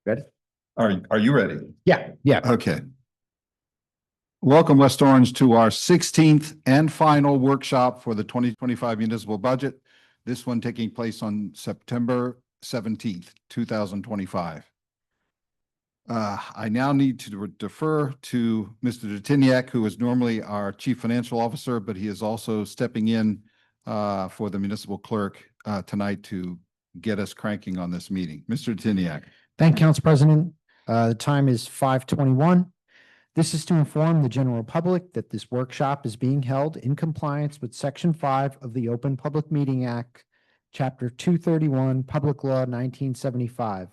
Ready? Are you ready? Yeah. Okay. Welcome, West Orange, to our 16th and final workshop for the 2025 municipal budget. This one taking place on September 17th, 2025. I now need to defer to Mr. Detiniak, who is normally our Chief Financial Officer, but he is also stepping in for the municipal clerk tonight to get us cranking on this meeting. Mr. Detiniak. Thank you, Council President. The time is 5:21. This is to inform the general public that this workshop is being held in compliance with Section 5 of the Open Public Meeting Act, Chapter 231, Public Law 1975.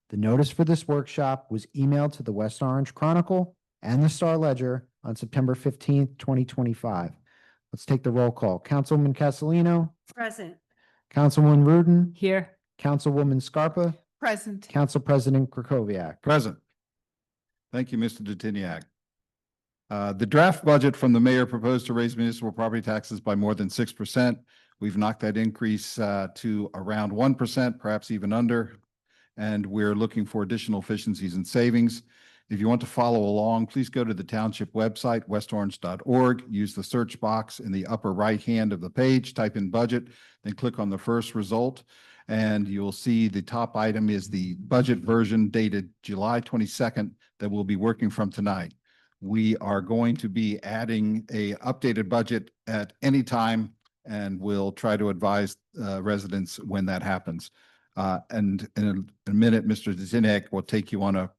The notice for this workshop was emailed to the West Orange Chronicle and the Star Ledger on September 15th, 2025. Let's take the roll call. Councilman Castellino. Present. Councilwoman Rudin. Here. Councilwoman Scarpa. Present. Council President Krakowiak. Present. Thank you, Mr. Detiniak. The draft budget from the mayor proposed to raise municipal property taxes by more than 6%. We've knocked that increase to around 1%, perhaps even under, and we're looking for additional efficiencies and savings. If you want to follow along, please go to the township website, westorange.org. Use the search box in the upper right hand of the page, type in budget, then click on the first result, and you'll see the top item is the budget version dated July 22nd that we'll be working from tonight. We are going to be adding a updated budget at any time, and we'll try to advise residents when that happens. And in a minute, Mr. Detiniak will take you on a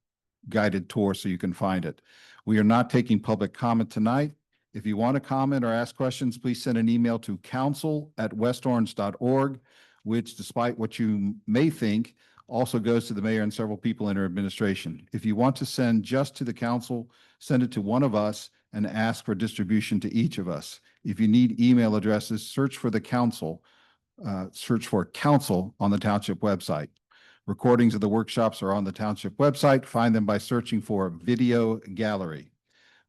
guided tour so you can find it. We are not taking public comment tonight. If you want to comment or ask questions, please send an email to council@westorange.org, which, despite what you may think, also goes to the mayor and several people in her administration. If you want to send just to the council, send it to one of us and ask for distribution to each of us. If you need email addresses, search for the council, search for council on the township website. Recordings of the workshops are on the township website. Find them by searching for video gallery.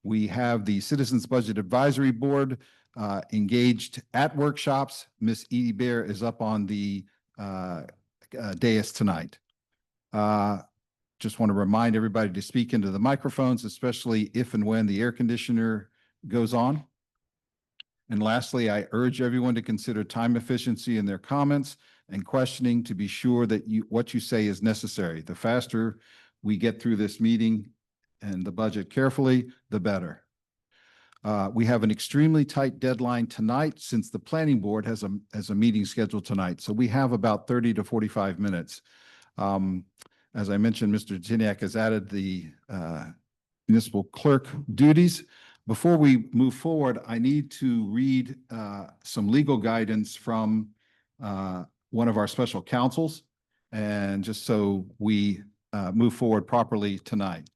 We have the Citizens Budget Advisory Board engaged at workshops. Miss Edie Bear is up on the dais tonight. Just want to remind everybody to speak into the microphones, especially if and when the air conditioner goes on. And lastly, I urge everyone to consider time efficiency in their comments and questioning to be sure that what you say is necessary. The faster we get through this meeting and the budget carefully, the better. We have an extremely tight deadline tonight since the planning board has a meeting scheduled tonight. So we have about 30 to 45 minutes. As I mentioned, Mr. Detiniak has added the municipal clerk duties. Before we move forward, I need to read some legal guidance from one of our special counsels, and just so we move forward properly tonight.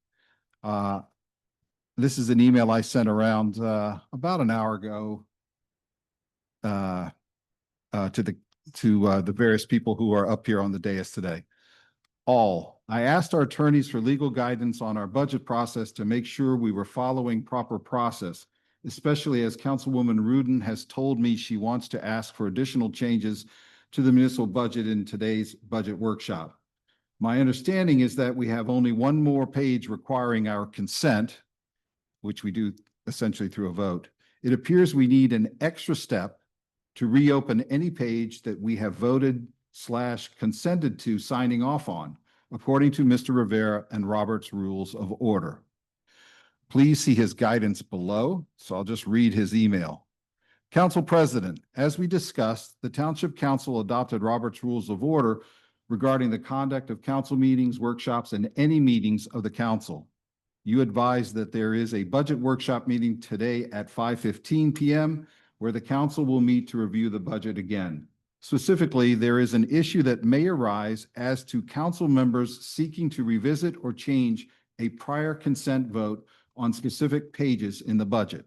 This is an email I sent around about an hour ago to the various people who are up here on the dais today. I asked our attorneys for legal guidance on our budget process to make sure we were following proper process, especially as Councilwoman Rudin has told me she wants to ask for additional changes to the municipal budget in today's budget workshop. My understanding is that we have only one more page requiring our consent, which we do essentially through a vote. It appears we need an extra step to reopen any page that we have voted/consented to signing off on, according to Mr. Rivera and Robert's Rules of Order. Please see his guidance below, so I'll just read his email. Council President, as we discussed, the Township Council adopted Robert's Rules of Order regarding the conduct of council meetings, workshops, and any meetings of the council. You advised that there is a budget workshop meeting today at 5:15 p.m. where the council will meet to review the budget again. Specifically, there is an issue that may arise as to council members seeking to revisit or change a prior consent vote on specific pages in the budget.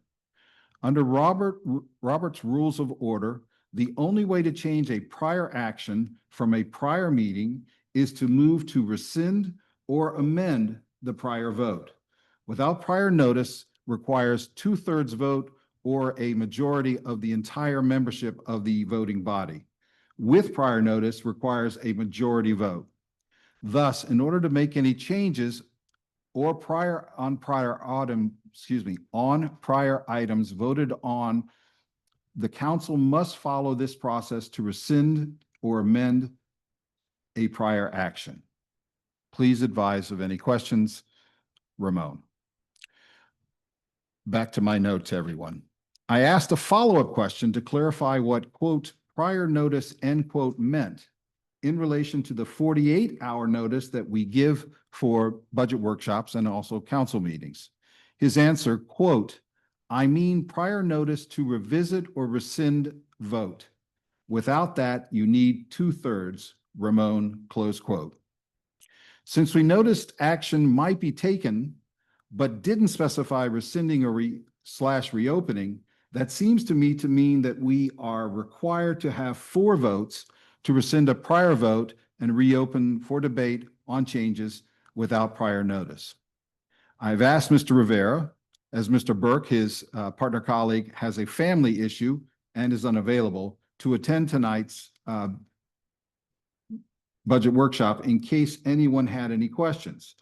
Under Robert's Rules of Order, the only way to change a prior action from a prior meeting is to move to rescind or amend the prior vote. Without prior notice requires 2/3 vote or a majority of the entire membership of the voting body. With prior notice requires a majority vote. Thus, in order to make any changes or on prior items voted on, the council must follow this process to rescind or amend a prior action. Please advise of any questions. Ramon. Back to my notes, everyone. I asked a follow-up question to clarify what, quote, prior notice, end quote, meant in relation to the 48-hour notice that we give for budget workshops and also council meetings. His answer, quote, I mean prior notice to revisit or rescind vote. Without that, you need 2/3, Ramon, close quote. Since we noticed action might be taken, but didn't specify rescinding or reopening, that seems to me to mean that we are required to have 4 votes to rescind a prior vote and reopen for debate on changes without prior notice. I've asked Mr. Rivera, as Mr. Burke, his partner colleague, has a family issue and is unavailable, to attend tonight's budget workshop in case anyone had any questions.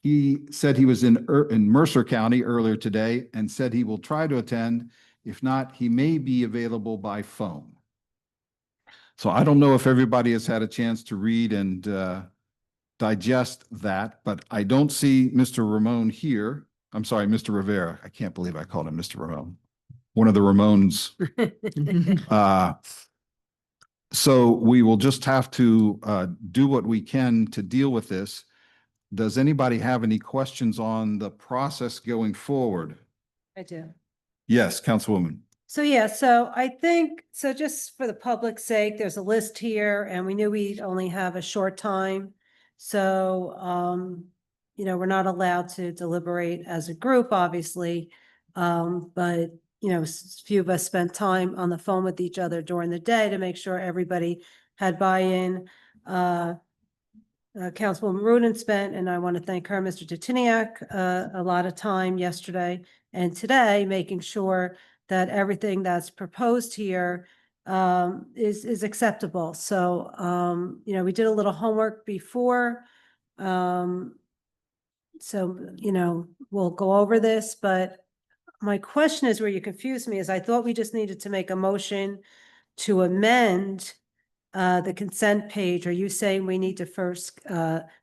He said he was in Mercer County earlier today and said he will try to attend. If not, he may be available by phone. So I don't know if everybody has had a chance to read and digest that, but I don't see Mr. Ramon here. I'm sorry, Mr. Rivera. I can't believe I called him Mr. Ramon. One of the Ramones. So we will just have to do what we can to deal with this. Does anybody have any questions on the process going forward? I do. Yes, Councilwoman. So I think, so just for the public's sake, there's a list here and we knew we'd only have a short time. So, we're not allowed to deliberate as a group, obviously. But, a few of us spent time on the phone with each other during the day to make sure everybody had buy-in. Councilwoman Rudin spent, and I want to thank her, Mr. Titiniak, a lot of time yesterday and today, making sure that everything that's proposed here is acceptable. So, we did a little homework before. So, we'll go over this, but my question is where you confused me is I thought we just needed to make a motion to amend the consent page. Are you saying we need to first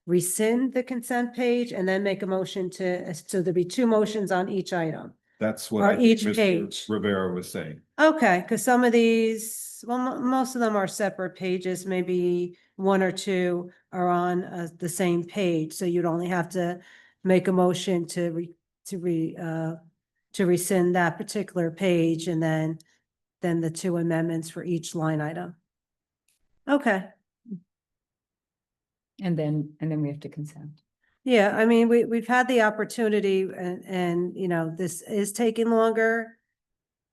rescind the consent page and then make a motion so there'd be 2 motions on each item? That's Or what each Mr. page. Rivera was saying. Okay, because some of these, well, most of them are separate pages, maybe 1 or 2 are on the same page. So you'd only have to make a motion to rescind that particular page and then the 2 amendments for each line item. Okay. And then we have to consent. Yeah, I mean, we've had the opportunity and this is taking longer.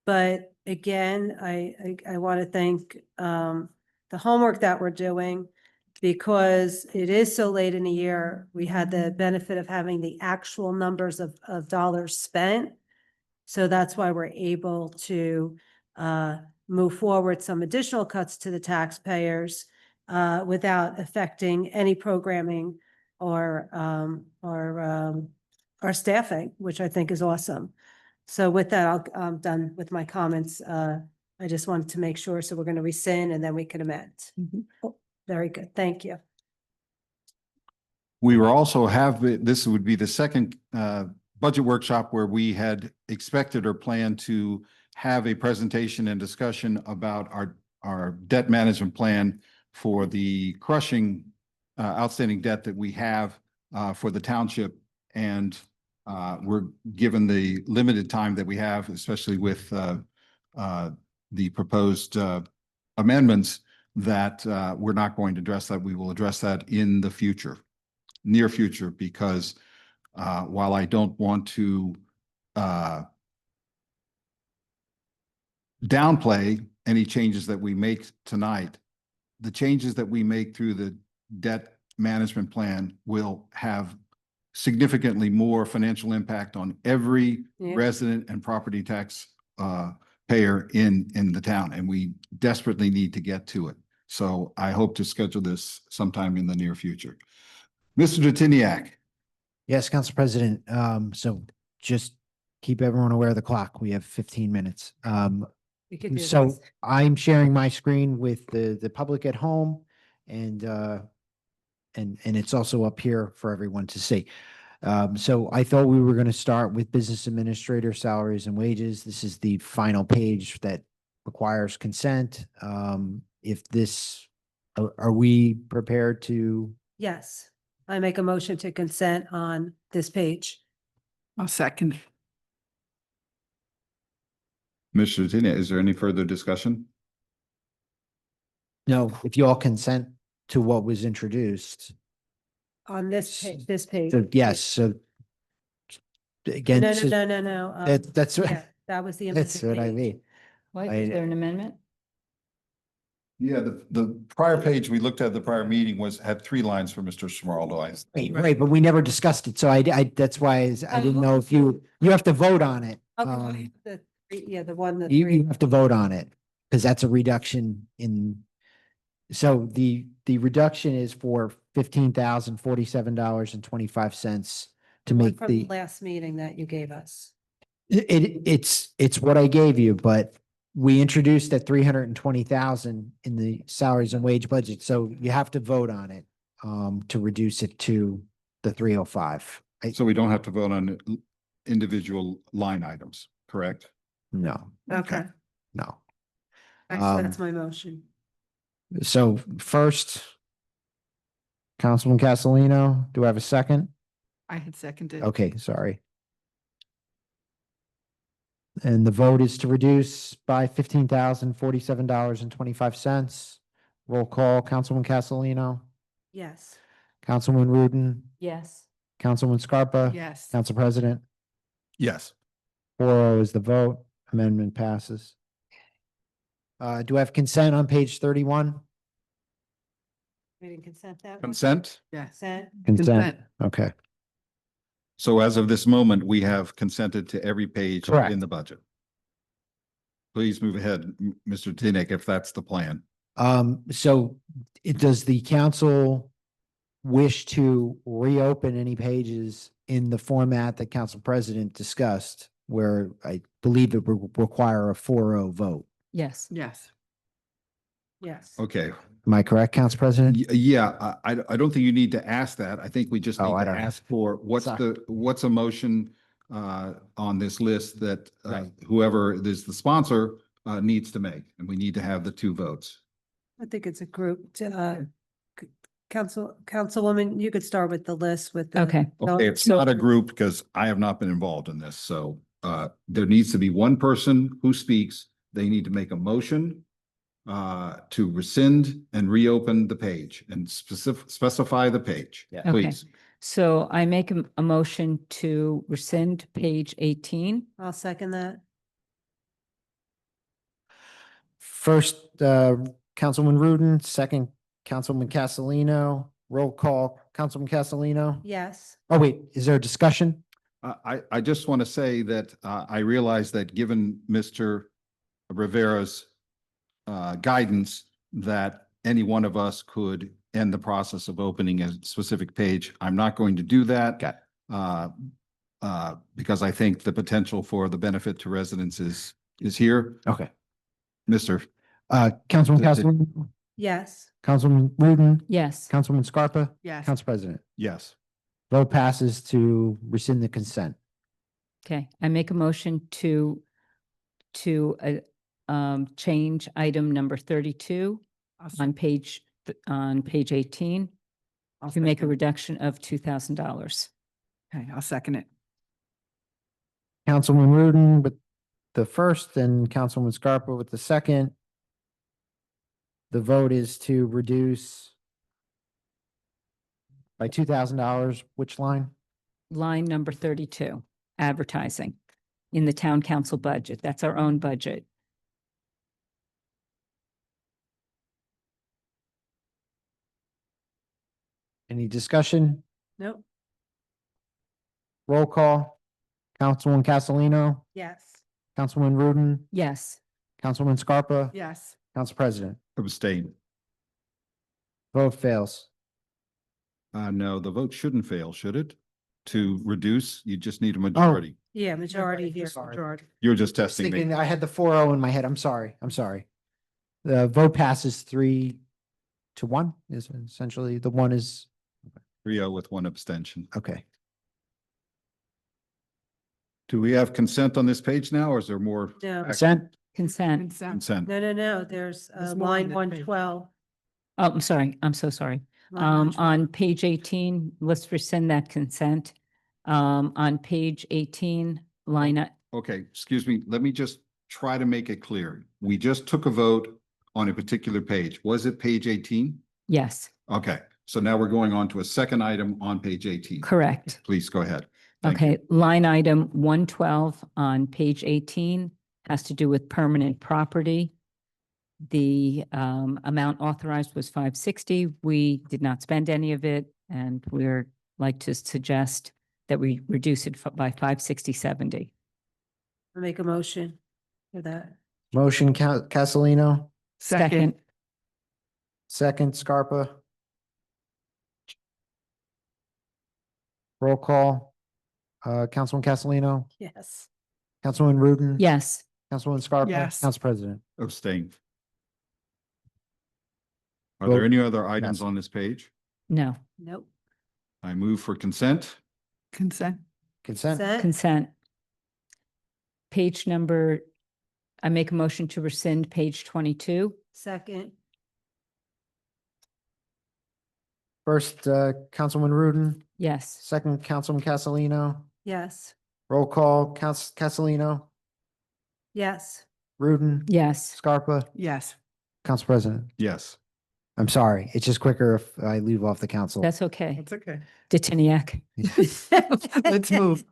But again, I want to thank the homework that we're doing because it is so late in the year. We had the benefit of having the actual numbers of dollars spent. So that's why we're able to move forward some additional cuts to the taxpayers without affecting any programming or our staffing, which I think is awesome. So with that, I'm done with my comments. I just wanted to make sure. So we're going to rescind and then we can amend. Oh, very good. Thank you. We were also this would be the second budget workshop where we had expected or planned to have a presentation and discussion about our debt management plan for the crushing outstanding debt that we have for the township. And we're given the limited time that we have, especially with the proposed amendments, that we're not going to address that. We will address that in the future, near future, because while I don't want to downplay any changes that we make tonight, the changes that we make through the debt management plan will have significantly more financial impact on every resident and property tax payer in the town, and we desperately need to get to it. So I hope to schedule this sometime in the near future. Mr. Dateniak. Yes, Council President. So just keep everyone aware of the clock. We have 15 minutes. We could do So this. I'm sharing my screen with the public at home and it's also up here for everyone to see. So I thought we were going to start with business administrator salaries and wages. This is the final page that requires consent. If this, are we prepared to? Yes, I make a motion to consent on this page. I'll second. Mr. Dateniak, is there any further discussion? No, if you all consent to what was introduced. On this page. So yes, so again, No, this no, is- no, no, no. that's yeah, what, That was the. that's what I amended page. mean. What, I- is there an amendment? Yeah, the prior page we looked at the prior meeting had 3 lines for Mr. Smeraldo. Right, but we never discussed it, so that's why I didn't know if you have to vote on it. Okay, yeah, the one that. You have to vote on it, because that's a reduction in, so the reduction is for $15,047.25 to make From the the, last meeting that you gave us. it's what I gave you, but we introduced at 320,000 in the salaries and wage budget, so you have to vote on it to reduce it to the 305. So we don't have to vote on individual line items, correct? No, Okay, no. that's my motion. So first, Councilman Castellino, do I have a second? I had seconded. Okay, sorry. And the vote is to reduce by $15,047.25. Roll call, Councilman Castellino, Yes. Councilman Rudin, Yes. Councilman Scarpa. Yes. Council President, Yes. 4-0 is the vote. Amendment passes. Do I have consent on page 31? We didn't consent that. one? Consent? Yes. Consent. Okay. So as of this moment, we have consented to every page Correct. in the budget. Please move ahead, Mr. Dateniak, if that's the plan. So does the council wish to reopen any pages in the format that Council President discussed, where I believe it would require a 4-0 vote? Yes. Yes. Yes. Okay. Am I correct, Council President? Yeah, I don't think you need to ask that. I think we just Oh, need I to don't know. ask for what's a motion on this list that Right. whoever is the sponsor needs to make, and we need to have the 2 votes. I think it's a group, Councilwoman, you could start with the list with. the- Okay. Okay, it's So- not a group because I have not been involved in this, so there needs to be one person who speaks. They need to make a motion to rescind and reopen the page and specify the page, Yeah. Okay. please. So I make a motion to rescind page 18. I'll second that. First, Councilman Rudin, second, Councilman Castellino, roll call, Councilman Castellino. Yes. Oh, wait, is there a discussion? I just want to say that I realize that given Mr. Rivera's guidance that any one of us could end the process of opening a specific page. I'm not going to do that. Because I think the potential for the benefit to residents is here. Okay. Mr. Councilman The- Castellino, Yes. Councilman Rudin, Yes. Councilman Scarpa, Yes. Council President. Yes. Vote passes to rescind the consent. Okay. I make a motion to change item number 32 on page 18 I'll to make a second. reduction of $2,000. Okay, I'll second it. Councilman Rudin with the first and Councilman Scarpa with the second. The vote is to reduce by $2,000, which line? Line number 32, advertising in the town council budget. That's our own budget. Any discussion? Nope. Roll call. Councilman Castellino, Yes. Councilman Rudin, Yes. Councilman Scarpa, Yes. Council President. Abstain. Vote fails. No, the vote shouldn't fail, should it? To reduce, you just need a majority. Yeah, majority here. Sorry. Majority. You're just I was testing me. thinking, I had the 4-0 in my head. I'm sorry. I'm sorry. The vote passes 3-1 is essentially, the one is, 3-0 with one abstention. okay. Do we have consent on this page now, or is there more? No, Consent? Consent. Consent. Consent. no, there's There's more on line this one page. 12. Oh, I'm sorry. I'm so sorry. On page 18, let's rescind that consent. On page 18, line, Okay, excuse me. Let me just try to make it clear. We just took a vote on a particular page. Was it page 18? yes, Okay, so now we're going on to a second item on page 18. correct. Please go ahead. Thank you. Okay, line item 112 on page 18 has to do with permanent property. The amount authorized was 560. We did not spend any of it, and we're like to suggest that we reduce it by 560.70. I'll make a motion for that. Motion Castellino, Second. second Scarpa. Roll call. Councilman Castellino, Yes. Councilwoman Rudin. Yes, Councilwoman Scarpa. Yes. Council President. Abstain. Are there Vote any other items yes. on this page? no, Nope. I move for consent. Consent. Consent. consent. Page number, I make a motion to rescind page 22. Second. First, Councilwoman Rudin, Yes, second Councilman Castellino. Yes. Roll call, Castellino, Yes. Rudin. yes. Scarpa, Yes. Council President. Yes. I'm sorry. It's just quicker if I leave off the council. That's okay. That's okay. Detiniak. Let's move.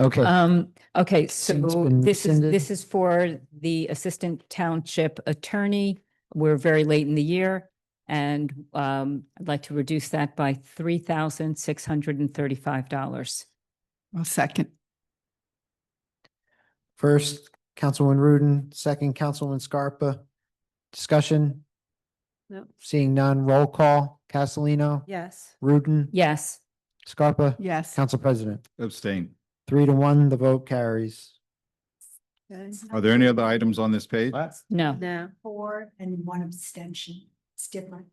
Okay, Okay, Since so been this rescinded. is for the Assistant Township Attorney. We're very late in the year, and I'd like to reduce that by $3,635. I'll second. first Councilwoman Rudin, second Councilwoman Scarpa. Discussion, Nope. seeing none, roll call, Castellino, Yes. Rudin, Yes, Scarpa, Yes. Council President. Abstain. 3-1, the vote carries. Okay. Are there any other items on this page? no, No. 4 and 1 abstention. It's different.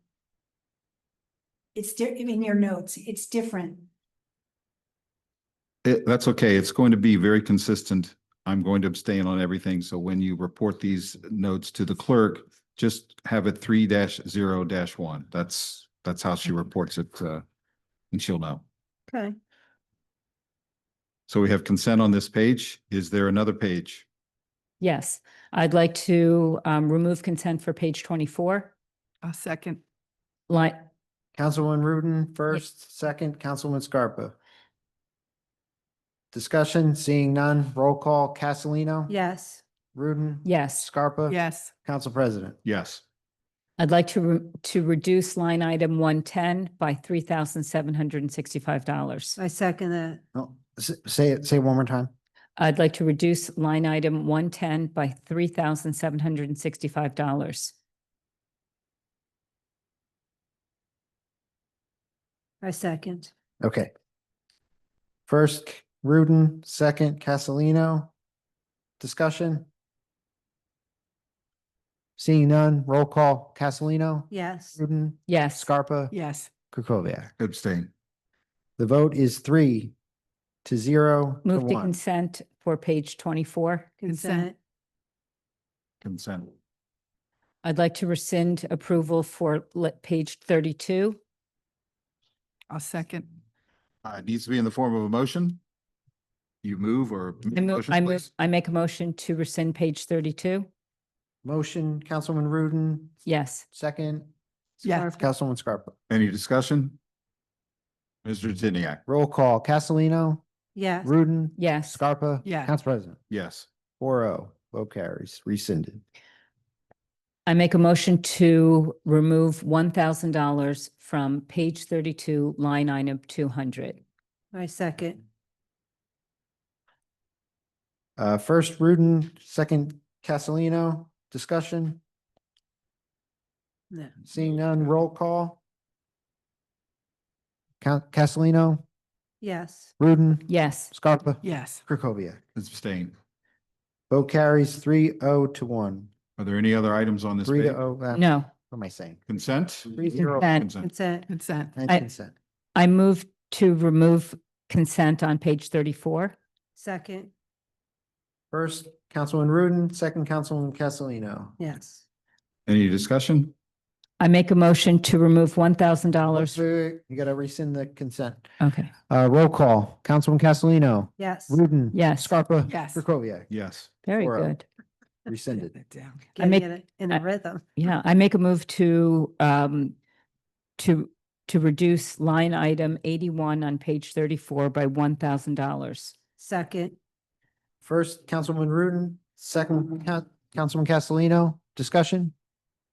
It's in your notes, it's different. That's okay. It's going to be very consistent. I'm going to abstain on everything. So when you report these notes to the clerk, just have it 3-0-1. That's how she reports it, and she'll know. Okay. So we have consent on this page. Is there another page? yes. I'd like to remove consent for page 24. I'll second. Line, Councilwoman Rudin, first, second, Councilwoman Scarpa. Discussion, seeing none, roll call, Castellino. Yes. Rudin. yes. Scarpa. Yes. Council President. Yes. I'd like to reduce line item 110 by $3,765. I second that. No, say it one more time. I'd like to reduce line item 110 by $3,765. I second. Okay. First, Rudin, second, Castellino. Discussion. Seeing none, roll call, Castellino. Yes. Rudin. Yes, Scarpa. Yes. Kukoviac. Abstain. The vote is 3-0 to move to 1. consent for page 24. Consent. Consent. I'd like to rescind approval for page 32. I'll second. It needs to be in the form of a motion. You move or? Motion, please. I make a motion to rescind page 32. Motion, Councilwoman Rudin, Yes, second. Yes. Councilwoman Scarpa. Any discussion? Mr. Tiniak? Roll call, Castellino. Yes. Rudin. yes. Scarpa. Yeah. Council President. Yes. 4-0, vote carries, rescinded. I make a motion to remove $1,000 from page 32, line item 200. I second. First Rudin, second Castellino, discussion, No. seeing none, roll call. Castellino, Yes. Rudin, Yes. Scarpa, Yes. Krokoviac. Abstain. Vote carries 3-0-1. Are there any other items on this 3-0. page? No. What am I saying? Consent? 3-0. Consent. Consent. Consent. Consent. And I- consent. I move to remove consent on page 34. Second. First, Councilman Rudin, second, Councilman Castellino. Yes. Any discussion? I make a motion to remove $1,000. You gotta rescind the consent. Okay. Roll call, Councilman Castellino, Yes. Rudin. Yes. Scarpa. Yes. Krokoviac. Yes. Very 4-0. good. Rescinded. It down. I make- Getting it in a rhythm. Yeah, I make a move to reduce line item 81 on page 34 by $1,000. Second. First, Councilman Rudin, second, Councilman Castellino, discussion?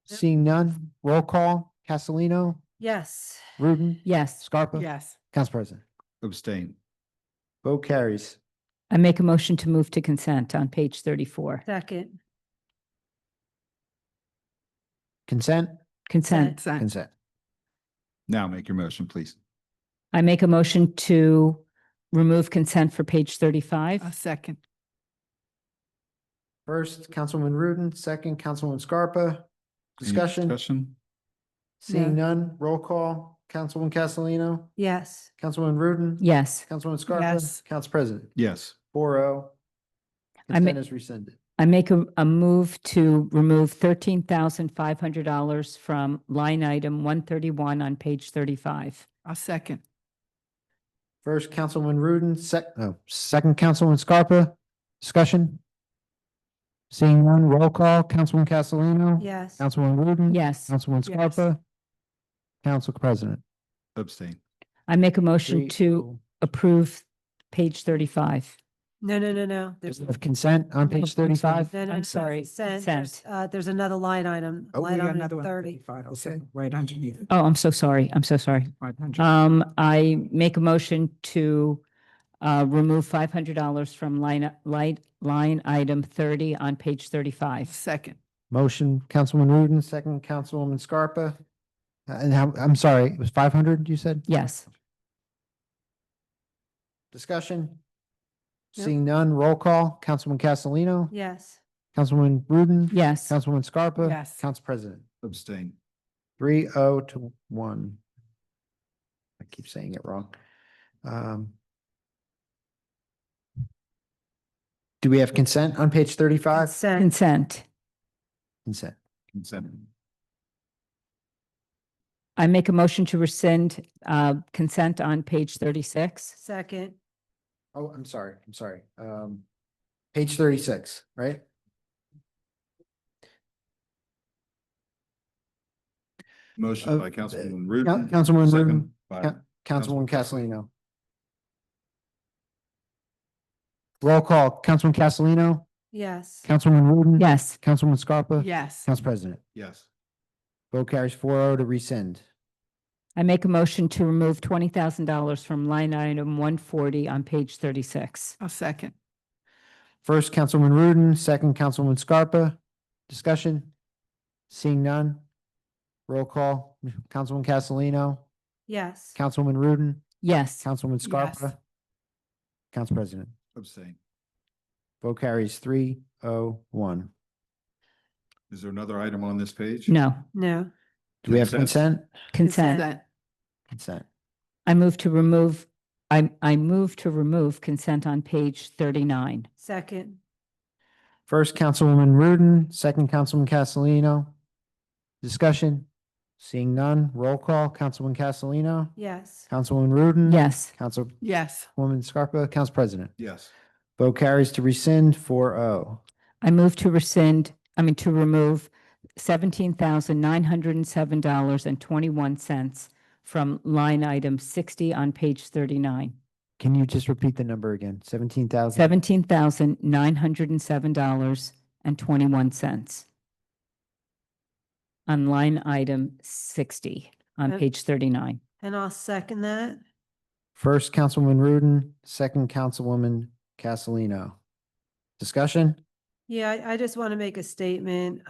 Yep. Seeing none, roll call, Castellino, Yes. Rudin, Yes. Scarpa. Yes. Council President. Abstain. Vote carries. I make a motion to move to consent on page 34. Second. Consent? Consent. Consent. Consent. Now make your motion, please. I make a motion to remove consent for page 35. A second. First, Councilman Rudin, second, Councilman Scarpa. Any Discussion? Discussion? Seeing No. none, roll call, Councilman Castellino, Yes. Councilman Rudin. Yes. Councilman Scarpa. Yes. Council President. Yes. 4-0. I ma- Consent is rescinded. I make a move to remove $13,500 from line item 131 on page 35. A second. First, Councilman Rudin, second, Councilman Scarpa. Discussion? Seeing none, roll call, Councilman Castellino. Yes. Councilman Rudin. Yes. Councilman Yes. Scarpa. Council President. Abstain. I make a motion to 3-0. approve page 35. No. There's. There's of consent on page 35. No, no, I'm no, sorry, consent. consent. There's another line item. Oh, Line we got item another one. 30. Okay. Right underneath. Oh, I'm so sorry. I'm so sorry. 500. I make a motion to remove $500 from line item 30 on page 35. Second. Motion, Councilman Rudin, second, Councilwoman Scarpa. And I'm sorry, it was 500, you said? Yes. Discussion? Yep. Seeing none, roll call, Councilman Castellino. Yes. Councilman Rudin. Yes. Councilwoman Scarpa. Yes. Council President. Abstain. 3-0-1. I keep saying it wrong. Do we have consent on page 35? Consent. Consent. Consent. Consent. I make a motion to rescind consent on page 36. Second. Oh, I'm sorry. Page 36, right? Motion by Councilman Rudin. Councilman Rudin. Second by Councilwoman Castellino. Roll call, Councilman Castellino, Yes. Councilman Rudin. Yes. Councilman Scarpa. Yes. Council President. Yes. Vote carries 4-0 to rescind. I make a motion to remove $20,000 from line item 140 on page 36. A second. First, Councilman Rudin, second, Councilwoman Scarpa. Discussion? Seeing none. Roll call, Councilman Castellino, Yes. Councilman Rudin, Yes. Councilwoman Scarpa. Council President. Abstain. Vote carries 3-0-1. Is there another item on this page? No. No. Do we have Consent. consent? Consent. Consent. I move to remove consent on page 39. Second. First, Councilwoman Rudin, second, Councilman Castellino. Discussion? Seeing none, roll call, Councilman Castellino, Yes. Councilwoman Rudin. Yes. Yes. Councilwoman Scarpa, Council President. Yes. Vote carries to rescind 4-0. I move to remove $17,907.21 from line item 60 on page 39. Can you just repeat the number again? 17,000? $17,907.21 on line item 60 on Uh, page 39. And I'll second that. First, Councilwoman Rudin, second, Councilwoman Castellino. Discussion? Yeah, I just want to make a statement.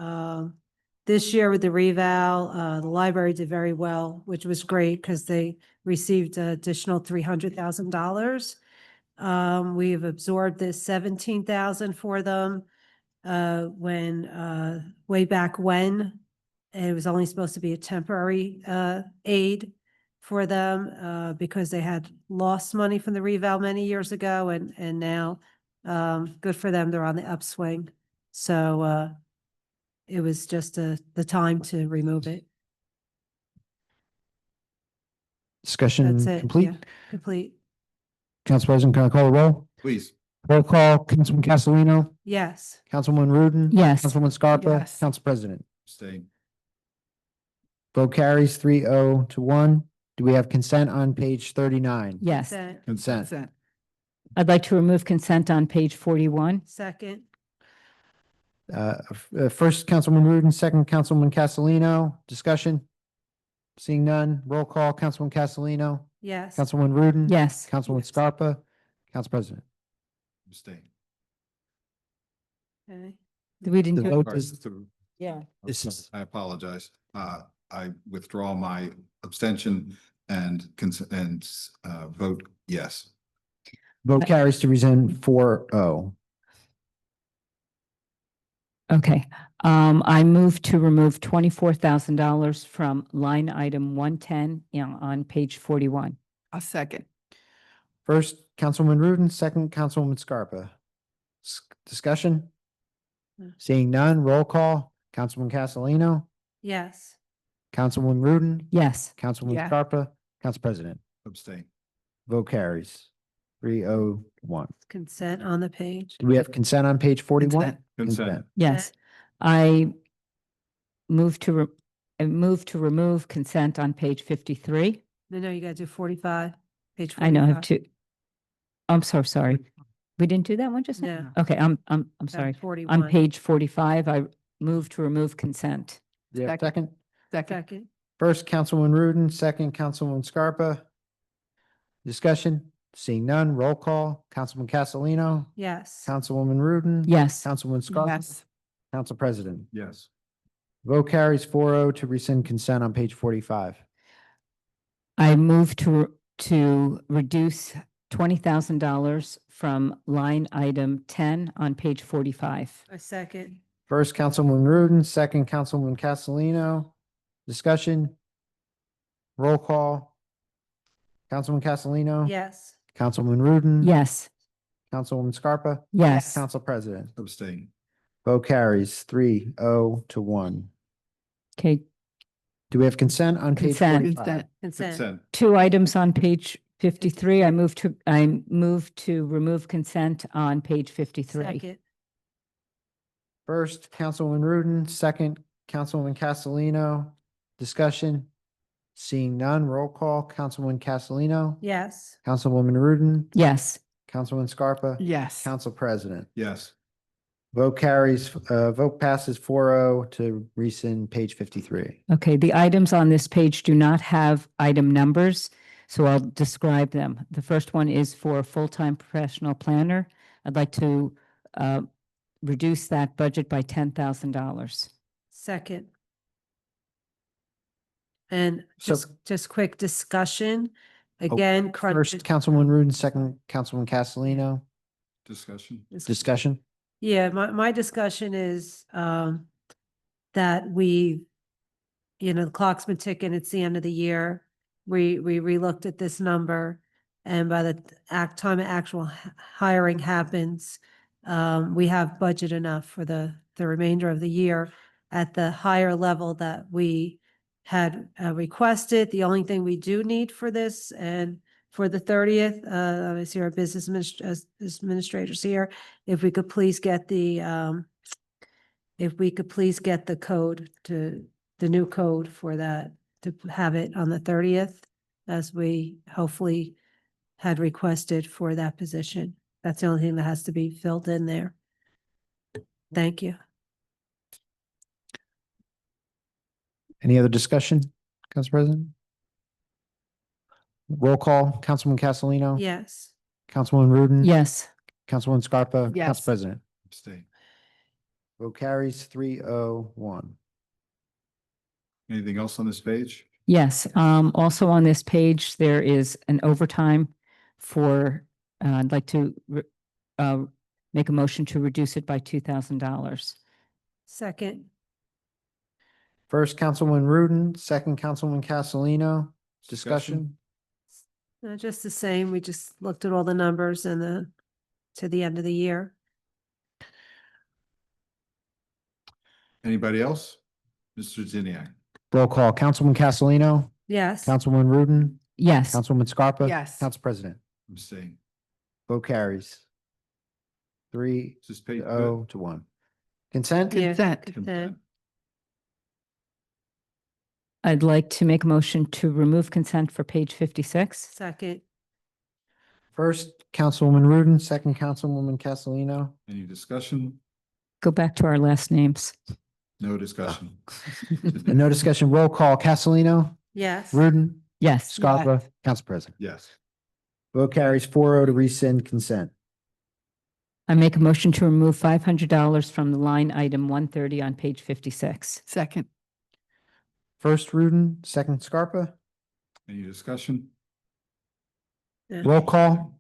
this year with the reval, the library did very well, which was great because they received an additional $300,000. We've absorbed this 17,000 for them, way back when. It was only supposed to be a temporary, aid for them, because they had lost money from the reval many years ago and now, good for them. They're on the upswing. So, it was just, the time to remove it. Discussion That's it. complete? Yeah, complete. Council President, can I call a roll? Please. Roll call, Councilman Castellino, Yes. Councilwoman Rudin. Yes. Councilwoman Scarpa, Yes. Council President. Abstain. Vote carries 3-0 to 1. Do we have consent on page 39? Yes. Consent. Consent. Consent. I'd like to remove consent on page 41. Second. First, Councilwoman Rudin, second, Councilwoman Castellino. Discussion? Seeing none, roll call, Councilwoman Castellino, Yes. Councilwoman Rudin. Yes. Councilwoman Scarpa, Council President. Abstain. Okay. We didn't The do, vote is, yeah. this is, I apologize. I withdraw my abstention and vote yes. vote carries to rescind 4-0. Okay, I move to remove $24,000 from line item 110 on page 41. I'll second. First, Councilwoman Rudin, second, Councilwoman Scarpa. Discussion? No. Seeing none, roll call, Councilwoman Castellino, Yes. Councilwoman Rudin, Yes. Councilwoman Yeah. Scarpa, Council President. Abstain. Vote carries 3-0 to 1. Consent on the page. Do we have consent on page 41? Consent. Consent. Yes. I move to remove consent on page 53. No, you gotta do 45, page 45. I know I have to. I'm so sorry. We didn't do that one just now? No. Okay, I'm That's sorry. 41. On page 45, I move to remove consent. Do you have a Second. second? Second. Second. First, Councilwoman Rudin, second, Councilwoman Scarpa. Discussion? Seeing none, roll call, Councilman Castellino, Yes. Councilwoman Rudin. Yes. Councilwoman Scarpa. Yes. Council President. Yes. Vote carries 4-0 to rescind consent on page 45. I move to reduce $20,000 from line item 10 on page 45. A second. First, Councilwoman Rudin, second, Councilwoman Castellino. Discussion? Roll call. Councilman Castellino. Yes. Councilwoman Rudin. Yes. Councilwoman Scarpa. Yes. Council President. Abstain. Vote carries 3-0 to 1. Okay, Do we have consent on page Consent. 45? Consent. Consent. Consent. two items on page 53. I move to remove consent on page 53. Second. First, Councilwoman Rudin, second, Councilwoman Castellino. Discussion? Seeing none, roll call, Councilwoman Castellino. Yes. Councilwoman Rudin. Yes. Councilwoman Scarpa. Yes. Council President. Yes. Vote passes 4-0 to rescind page 53. Okay, the items on this page do not have item numbers, so I'll describe them. The first one is for a full-time professional planner. I'd like to reduce that budget by $10,000. Second. And So- just quick discussion. Again, crunch. First, Councilwoman Rudin, second, Councilwoman Castellino. Discussion. Discussion? Yeah, my discussion is, that we, the clock's been ticking, it's the end of the year. We relooked at this number, and by the time actual hiring happens, we have budget enough for the remainder of the year at the higher level that we had requested. The only thing we do need for this and for the 30th, I see our business administrators here. If we could please get the code to the new code for that, to have it on the 30th, as we hopefully had requested for that position. That's the only thing that has to be filled in there. Thank you. Any other discussion, Council President? Roll call, Councilwoman Castellino. Yes. Councilwoman Rudin. Yes. Councilwoman Scarpa. Council Yes. President. Abstain. Vote carries 3-0-1. Anything else on this page? Yes, also on this page, there is an overtime for, I'd like to make a motion to reduce it by $2,000. Second, First, Councilwoman Rudin, second, Councilwoman Castellino. Discussion? just the same. We just looked at all the numbers and to the end of the year. Anybody else? Mr. Ziniak. Roll call, Councilwoman Castellino, Yes. Councilwoman Rudin, Yes, Councilwoman Scarpa. Yes. Council President. Abstain. Vote carries. Is this page? 3-0 to 1. Consent? Yeah, Consent. consent. I'd like to make a motion to remove consent for page 56. Second, First, Councilwoman Rudin, second, Councilwoman Castellino. Any discussion? Go back to our last names. No discussion. No discussion. Roll call, Castellino, yes. Rudin, Yes, Scarpa, Council President. Yes. Vote carries 4-0 to rescind consent. I make a motion to remove $500 from the line item 130 on page 56. Second. First, Rudin, second, Scarpa. Any discussion? Yeah. Roll call,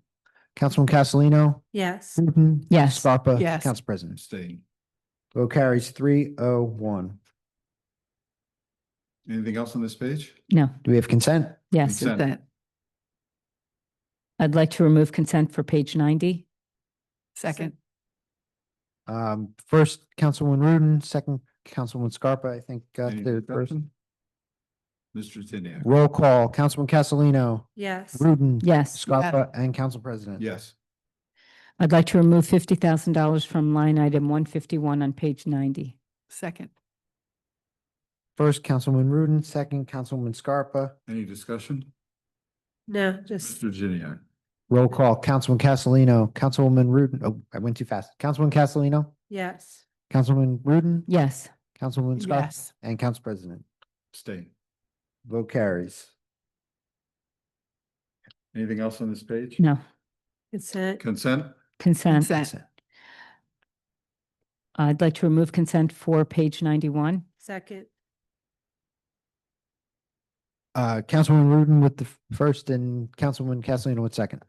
Councilwoman Castellino, Yes. Rudin. Yes. Scarpa. Yes. Council President. Abstain. Vote carries 3-0-1. Anything else on this page? No, Do we have consent? yes. Consent. Consent. I'd like to remove consent for page 90. Second. First, Councilwoman Rudin, second, Councilwoman Scarpa, I think, got Any the first. discussion? Mr. Ziniak. Roll call, Councilwoman Castellino, Yes. Rudin. Yes, Scarpa, and Council President. Yes. I'd like to remove $50,000 from line item 151 on page 90. Second. First, Councilwoman Rudin, second, Councilwoman Scarpa. Any discussion? No, just, Mr. Ziniak. Roll call, Councilwoman Castellino, Councilwoman Rudin. Oh, I went too fast. Councilwoman Castellino, yes. Councilwoman Rudin, Yes, Councilwoman Scarpa, Yes. and Council President. Abstain. Vote carries. Anything else on this page? no, Consent, Consent? consent. Consent. I'd like to remove consent for page 91. second, Councilwoman Rudin with the first and Councilwoman Castellino with second.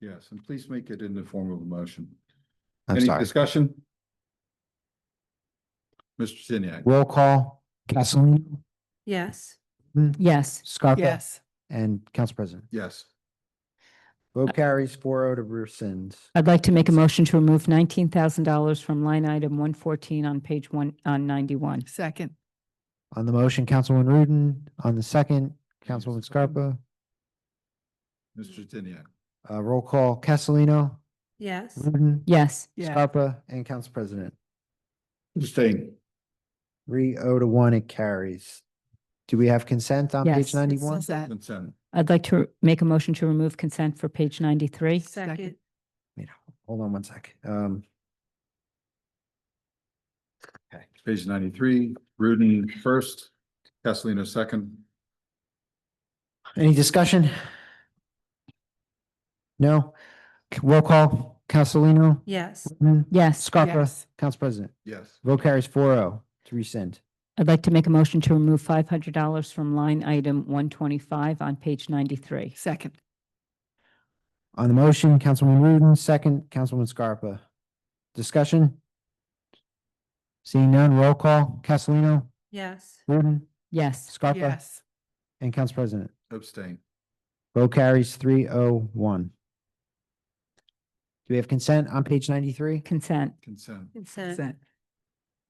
Yes, and please make it in the form of a motion. I'm Any sorry. discussion? Mr. Ziniak. Roll call, Castellino, yes. Rudin, Yes, Scarpa, Yes. and Council President. Yes. Vote carries 4-0 to rescind. I'd like to make a motion to remove $19,000 from line item 114 on page 91. Second. On the motion, Councilwoman Rudin. On the second, Councilwoman Scarpa. Mr. Ziniak. Roll call, Castellino, Yes. Rudin, Yes, Yeah. Scarpa, and Council President. Abstain. 3-0 to 1, it carries. Do we have consent on Yes. page 91? Consent. Consent. I'd like to make a motion to remove consent for page 93. Second, Wait, hold on one sec. Page 93, Rudin first, Castellino second. Any discussion? No? Roll call, Castellino, yes. Rudin, Yes, Scarpa, Yes. Council President. Yes. Vote carries 4-0 to rescind. I'd like to make a motion to remove $500 from line item 125 on page 93. Second. On the motion, Councilwoman Rudin, second, Councilwoman Scarpa. Discussion? Seeing none, roll call, Castellino, Yes. Rudin, Yes, Scarpa, Yes. and Council President. Abstain. Vote carries 3-0-1. Do we have consent on page 93? consent. Consent. Consent, Consent.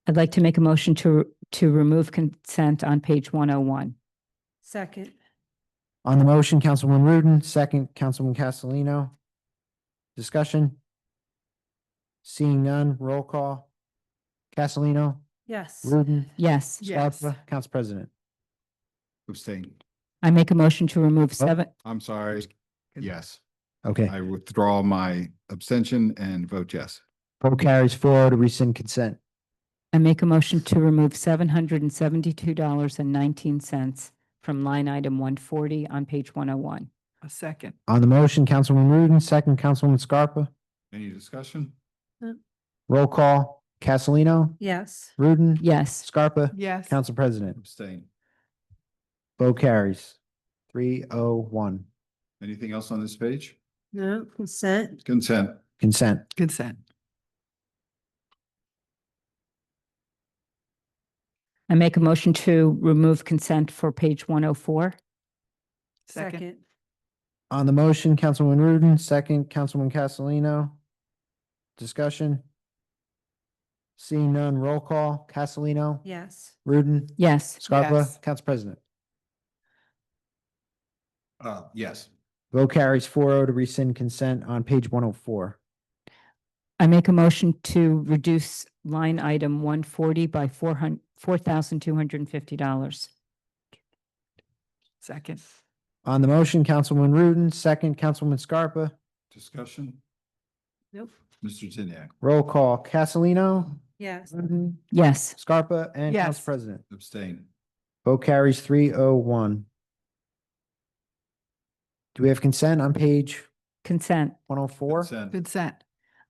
I'd like to make a motion to remove consent on page 101. second, On the motion, Councilwoman Rudin, second, Councilwoman Castellino. Discussion? Seeing none, roll call. Castellino, yes. Rudin, Yes, Yes. Scarpa, Council President. Abstain. I make a motion to remove I'm sorry. Yes. Okay, I withdraw my abstention and vote yes. vote carries 4-0 to rescind consent. I make a motion to remove $772.19 from line item 140 on page 101. A second. On the motion, Councilwoman Rudin, second, Councilwoman Scarpa. Any discussion? Roll call, Castellino, Yes. Rudin. Yes. Scarpa. Yes. Council President. Abstain. Vote carries 3-0-1. Anything else on this page? No, consent. Consent. Consent. Consent. I make a motion to remove consent for page 104. Second. On the motion, Councilwoman Rudin, second, Councilman Castellino. Discussion? Seeing none, roll call. Castellino. Yes. Rudin. Yes. Scarpa. Yes. Council President. Yes. Vote carries 4-0 to rescind consent on page 104. I make a motion to reduce line item 140 by $4,250. Second. On the motion, Councilwoman Rudin, second, Councilwoman Scarpa. Discussion? Nope. Mr. Tiniak. Roll call. Castellino. Yes. Rudin. Yes. Scarpa and Yes. Council President. Abstain. Vote carries 3-0-1. Do we have consent on page Consent. 104? Consent. Consent.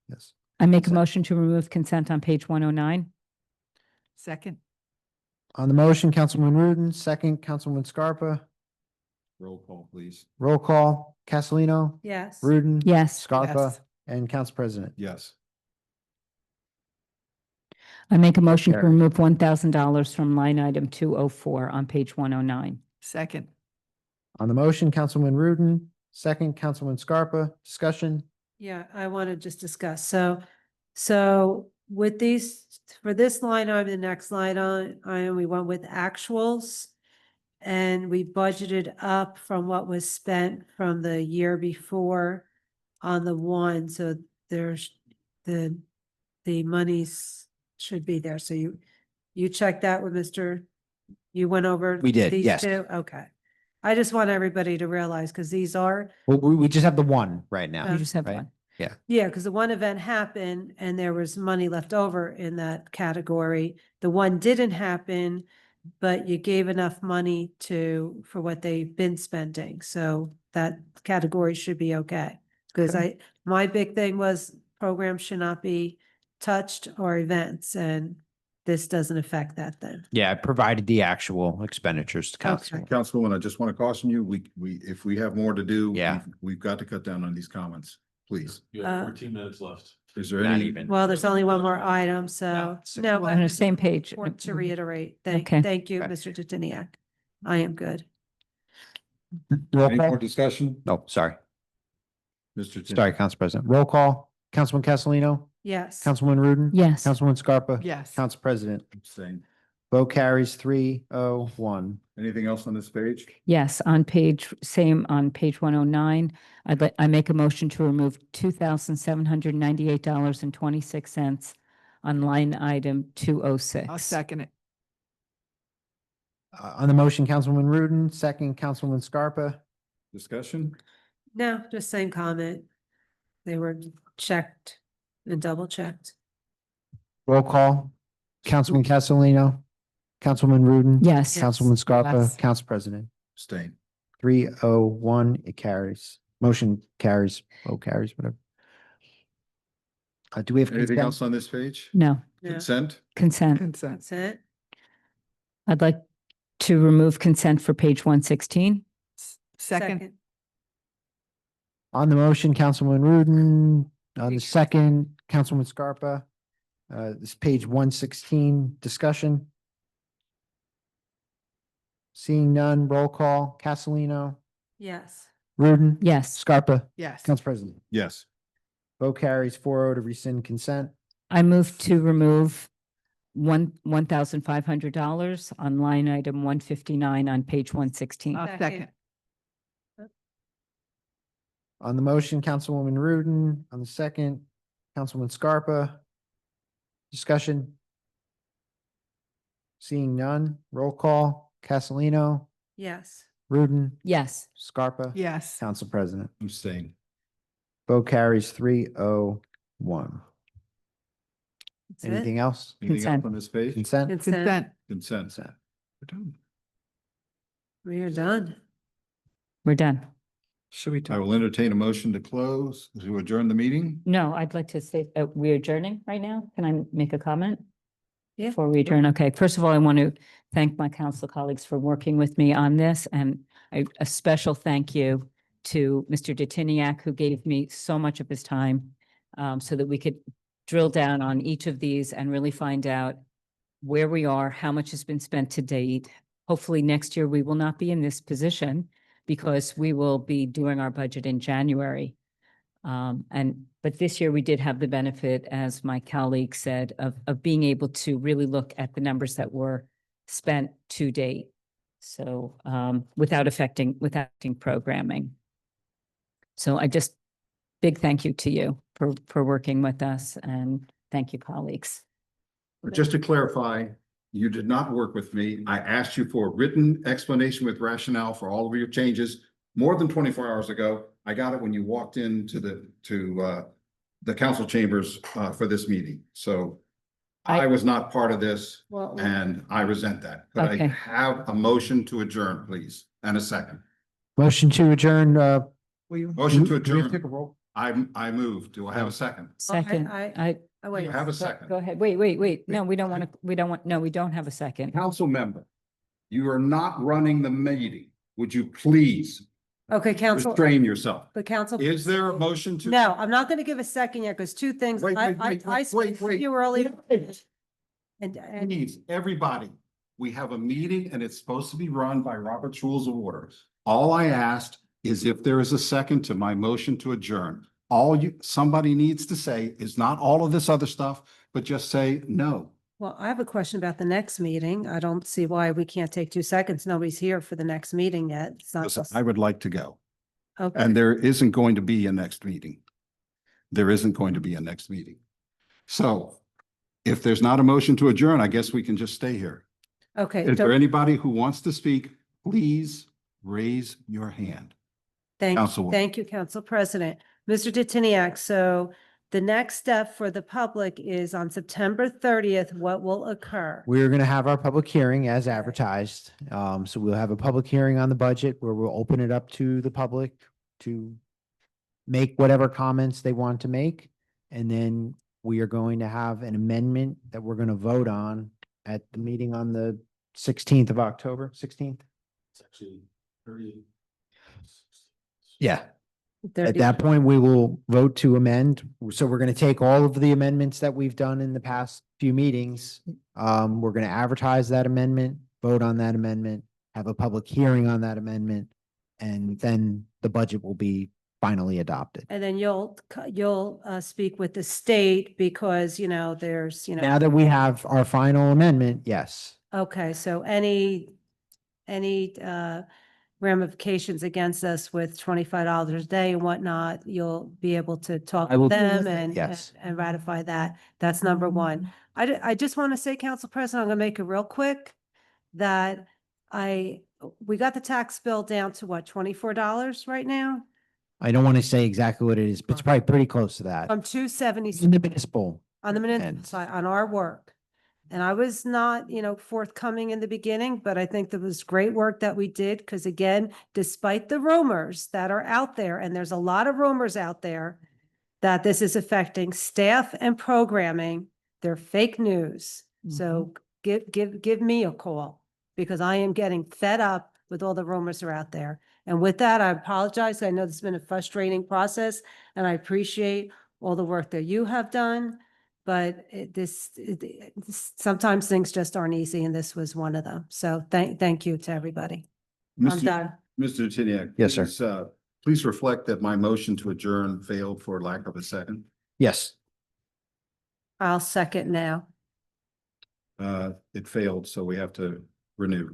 Yes. I make a Consent. motion to remove consent on page 109. Second. On the motion, Councilwoman Rudin, second, Councilwoman Scarpa. Roll call, please. Roll call. Castellino. Yes. Rudin. Yes. Scarpa Yes. and Council President. Yes. I make a motion to Carry. remove $1,000 from line item 204 on page 109. Second. On the motion, Councilwoman Rudin, second, Councilwoman Scarpa. Discussion? Yeah, I want to just discuss. So with these, for this line item, the next line item, we went with actuals. And we budgeted up from what was spent from the year before on the one, so there's the monies should be there. So you checked that with Mr. You went over. We did, these yes. two? Okay. I just want everybody to realize, because these are, Well, we just have the one right now. You just have right? one. yeah, because the one event happened and there was money left over in that category. The one didn't happen, but you gave enough money for what they've been spending. So that category should be okay. Because my big thing was programs should not be touched or events, and this doesn't affect that then. Yeah, I provided the actual expenditures to council. Okay. Councilwoman, I just want to caution you, if we have more to do. Yeah. We've got to cut down on these comments, please. You Uh, have 14 minutes left. Is there Not any? even. Well, there's only one more item, so no. We're on the same page. Want to reiterate, Okay. thank you, Okay. Mr. Titiniak. I am good. Roll Any more call. discussion? No, sorry. Mr. Tiniak. Sorry, Council President. Roll call. Councilman Castellino. Yes. Councilwoman Rudin. Yes. Councilwoman Scarpa. Yes. Council President. Abstain. Vote carries 3-0-1. Anything else on this page? Yes, on page 109, I make a motion to remove $2,798.26 on line item 206. I'll second it. On the motion, Councilwoman Rudin, second, Councilwoman Scarpa. Discussion? No, just same comment. They were checked and double checked. Roll call. Councilman Castellino. Councilwoman Rudin. Yes. Yes. Councilwoman Scarpa. Yes. Council President. Abstain. 3-0-1, it carries. Motion carries, vote carries, whatever. Do we have Anything consent? else on this page? No, Yeah. Consent? consent. Consent. That's it. I'd like to remove consent for page 116. Second. On the motion, Councilwoman Rudin, on the second, Councilwoman Scarpa. This is page 116, discussion. Seeing none, roll call, Castellino, Yes. Rudin. Yes, Scarpa, Yes. Council President. Yes. Vote carries 4-0 to rescind consent. I move to remove $1,500 on line item 159 on page 116. I'll second. On the motion, Councilwoman Rudin, on the second, Councilwoman Scarpa. Discussion. Seeing none, roll call, Castellino, Yes. Rudin, Yes, Scarpa. Yes. Council President. Abstain. Vote carries 3-0-1. That's it. Anything else? Anything else Consent. on this page? Consent? Consent. Consent. Consent. Consent. We're done. We are done. we're done. Should we I talk? will entertain a motion to close, to adjourn the meeting. No, I'd like to say, we're adjourning right now. Can I make a comment? Yeah. Before we adjourn, okay. First of all, I want to thank my council colleagues for working with me on this, and a special thank you to Mr. Detiniak, who gave me so much of his time, so that we could drill down on each of these and really find out where we are, how much has been spent to date. Hopefully next year we will not be in this position because we will be doing our budget in January. But this year we did have the benefit, as my colleague said, of being able to really look at the numbers that were spent to date. So, without affecting programming. So I just, big thank you to you for working with us, and thank you, colleagues. But just to clarify, you did not work with me. I asked you for a written explanation with rationale for all of your changes more than 24 hours ago. I got it when you walked into the council chambers for this meeting. So I was not part of this Well, and I resent that. Could I Okay. have a motion to adjourn, please? And a second. Motion to adjourn, Motion to do we have to take adjourn. a roll? I move. Do I have a second? Second, oh, wait. Have a go second. go ahead. Wait. No, we don't want, no, we don't have a second. Council member, you are not running the meeting. Would you please Okay, council, restrain yourself? the council. Is there a motion to? No, I'm not gonna give a second yet, because two things, Wait, wait, I wait, spoke wait, to wait. you earlier. And Please, everybody, we have a meeting and it's supposed to be run by Robert's Rules of Order. All I asked is if there is a second to my motion to adjourn. Somebody needs to say is not all of this other stuff, but just say no. well, I have a question about the next meeting. I don't see why we can't take 2 seconds. Nobody's here for the next meeting yet. It's not. Listen, I would like to go. Okay, And there isn't going to be a next meeting. There isn't going to be a next meeting. So if there's not a motion to adjourn, I guess we can just stay here. okay. Is so there anybody who wants to speak? Please raise your hand. Councilwoman. Thank you, Council President. Mr. Detiniak, so the next step for the public is on September 30th, what will occur? We're going to have our public hearing as advertised. So we'll have a public hearing on the budget where we'll open it up to the public to make whatever comments they want to make. And then we are going to have an amendment that we're going to vote on at the meeting on the 16th of October, 16th? It's actually 30. Yeah. 30 At that point, we will vote to amend. So we're going to take all of the amendments that we've done in the past few meetings. We're going to advertise that amendment, vote on that amendment, have a public hearing on that amendment, and then the budget will be finally adopted. And then you'll speak with the state because, there's, Now that we have our final amendment, yes. okay, so any ramifications against us with $25 a day and whatnot, you'll be able to talk I will with do them that, and yes. and ratify that. That's number one. I just want to say, Council President, I'm going to make it real quick, that we got the tax bill down to what, $24 right now? I don't want to say exactly what it is, but it's probably pretty close to that. From 270 In the municipal. on the municipal end. side, on our work. And I was not, forthcoming in the beginning, but I think there was great work that we did, because again, despite the rumors that are out there, and there's a lot of rumors out there that this is affecting staff and programming, they're fake news. So give me a call, because I am getting fed up with all the rumors that are out there. And with that, I apologize. I know this has been a frustrating process, and I appreciate all the work that you have done. But sometimes things just aren't easy, and this was one of them. So thank you to everybody. I'm Mr. done. Mr. Tiniak. Yes, sir. Please, please reflect that my motion to adjourn failed for lack of a second. Yes. I'll second now. It failed, so we have to renew.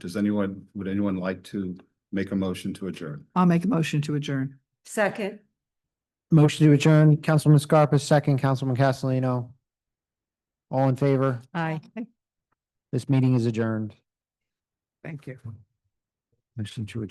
Would anyone like to make a motion to adjourn? I'll make a motion to adjourn. Second. Motion to adjourn, Councilman Scarpa, second, Councilman Castellino. All in favor? Aye. This meeting is adjourned. Thank you. Motion to adjourn.